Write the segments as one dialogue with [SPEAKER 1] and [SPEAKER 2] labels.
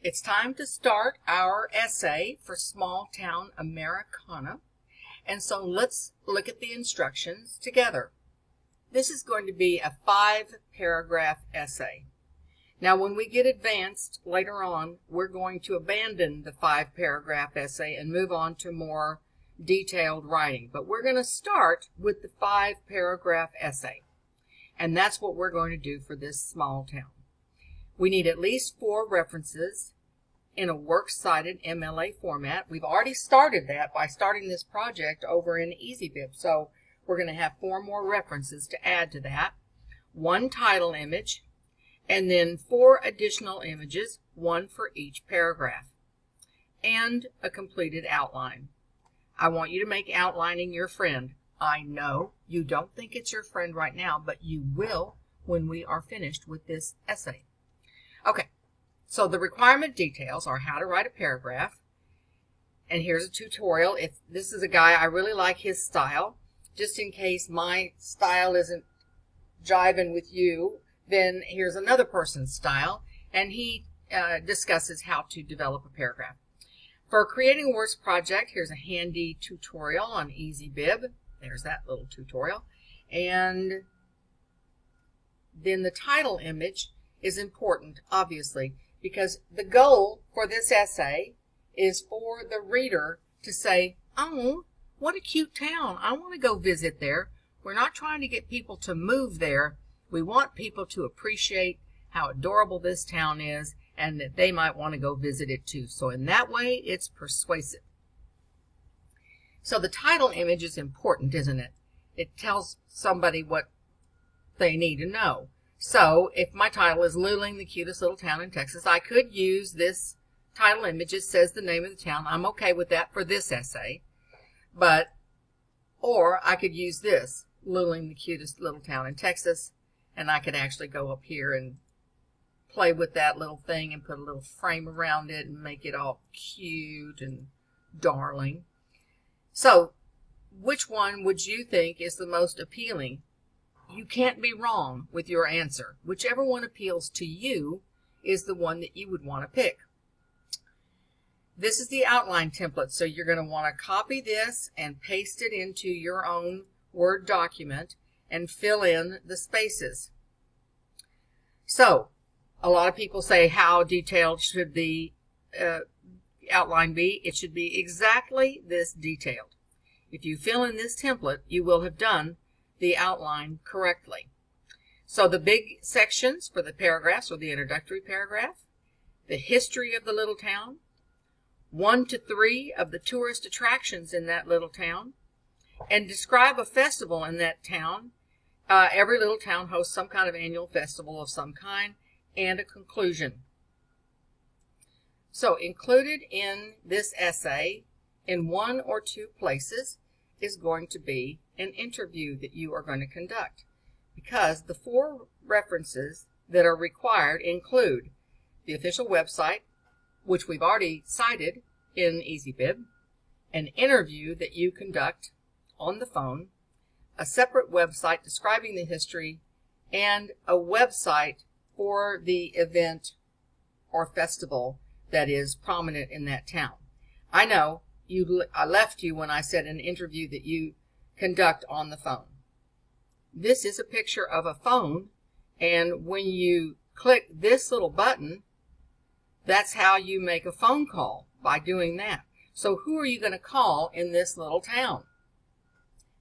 [SPEAKER 1] It's time to start our essay for Small Town Americana. And so let's look at the instructions together. This is going to be a 5-paragraph essay. Now, when we get advanced later on, we're going to abandon the 5-paragraph essay and move on to more detailed writing. But we're going to start with the 5-paragraph essay. And that's what we're going to do for this small town. We need at least 4 references in a works cited MLA format. We've already started that by starting this project over in EasyBib. So we're going to have 4 more references to add to that. 1 title image, and then 4 additional images, 1 for each paragraph, and a completed outline. I want you to make outlining your friend. I know you don't think it's your friend right now, but you will when we are finished with this essay. Okay, so the requirement details are how to write a paragraph, and here's a tutorial. If this is a guy, I really like his style. Just in case my style isn't jiving with you, then here's another person's style, and he discusses how to develop a paragraph. For creating a works project, here's a handy tutorial on EasyBib. There's that little tutorial. And then the title image is important, obviously, because the goal for this essay is for the reader to say, oh, what a cute town. I want to go visit there. We're not trying to get people to move there. We want people to appreciate how adorable this town is and that they might want to go visit it too. So in that way, it's persuasive. So the title image is important, isn't it? It tells somebody what they need to know. So if my title is Luling, the cutest little town in Texas, I could use this title image. It says the name of the town. I'm okay with that for this essay. Or I could use this, Luling, the cutest little town in Texas, and I could actually go up here and play with that little thing and put a little frame around it and make it all cute and darling. So, which one would you think is the most appealing? You can't be wrong with your answer. Whichever one appeals to you is the one that you would want to pick. This is the outline template, so you're going to want to copy this and paste it into your own Word document and fill in the spaces. So, a lot of people say, how detailed should the outline be? It should be exactly this detailed. If you fill in this template, you will have done the outline correctly. So the big sections for the paragraphs or the introductory paragraph, the history of the little town, 1 to 3 of the tourist attractions in that little town, and describe a festival in that town. Every little town hosts some kind of annual festival of some kind, and a conclusion. So included in this essay, in 1 or 2 places, is going to be an interview that you are going to conduct, because the 4 references that are required include the official website, which we've already cited in EasyBib, an interview that you conduct on the phone, a separate website describing the history, and a website for the event or festival that is prominent in that town. I know I left you when I said an interview that you conduct on the phone. This is a picture of a phone, and when you click this little button, that's how you make a phone call, by doing that. So who are you going to call in this little town?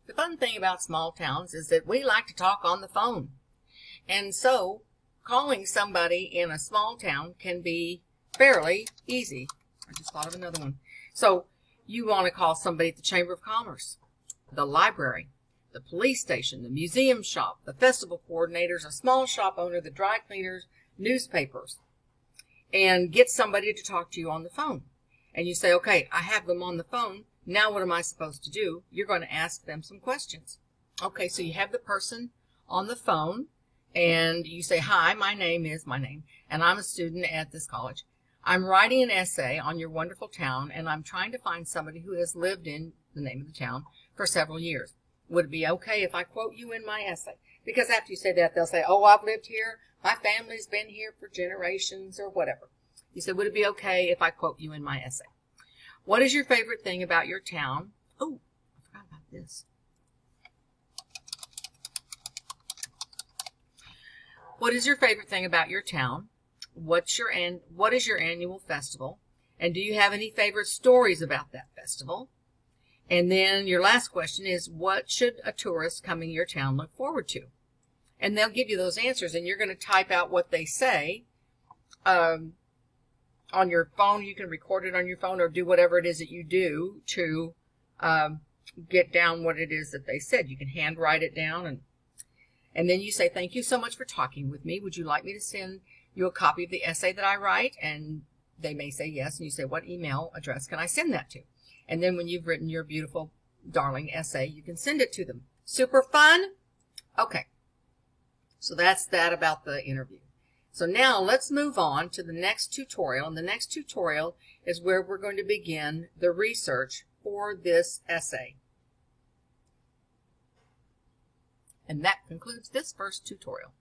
[SPEAKER 1] The fun thing about small towns is that we like to talk on the phone. And so calling somebody in a small town can be fairly easy. I just thought of another one. So you want to call somebody at the Chamber of Commerce, the library, the police station, the museum shop, the festival coordinators, a small shop owner, the dry cleaners, newspapers, and get somebody to talk to you on the phone. And you say, okay, I have them on the phone. Now what am I supposed to do? You're going to ask them some questions. Okay, so you have the person on the phone, and you say, hi, my name, and I'm a student at this college. I'm writing an essay on your wonderful town, and I'm trying to find somebody who has lived in the name of the town for several years. Would it be okay if I quote you in my essay? Because after you say that, they'll say, oh, I've lived here. My family's been here for generations or whatever. You said, would it be okay if I quote you in my essay? What is your favorite thing about your town? Oh, I forgot about this. What is your favorite thing about your town? What is your annual festival? And do you have any favorite stories about that festival? And then your last question is, what should a tourist coming to your town look forward to? And they'll give you those answers, and you're going to type out what they say on your phone. You can record it on your phone or do whatever it is that you do to get down what it is that they said. You can handwrite it down, and then you say, thank you so much for talking with me. Would you like me to send you a copy of the essay that I write? And they may say yes, and you say, what email address can I send that to? And then when you've written your beautiful, darling essay, you can send it to them. Super fun? Okay. So that's that about the interview. So now let's move on to the next tutorial. And the next tutorial is where we're going to begin the research for this essay. And that concludes this first tutorial.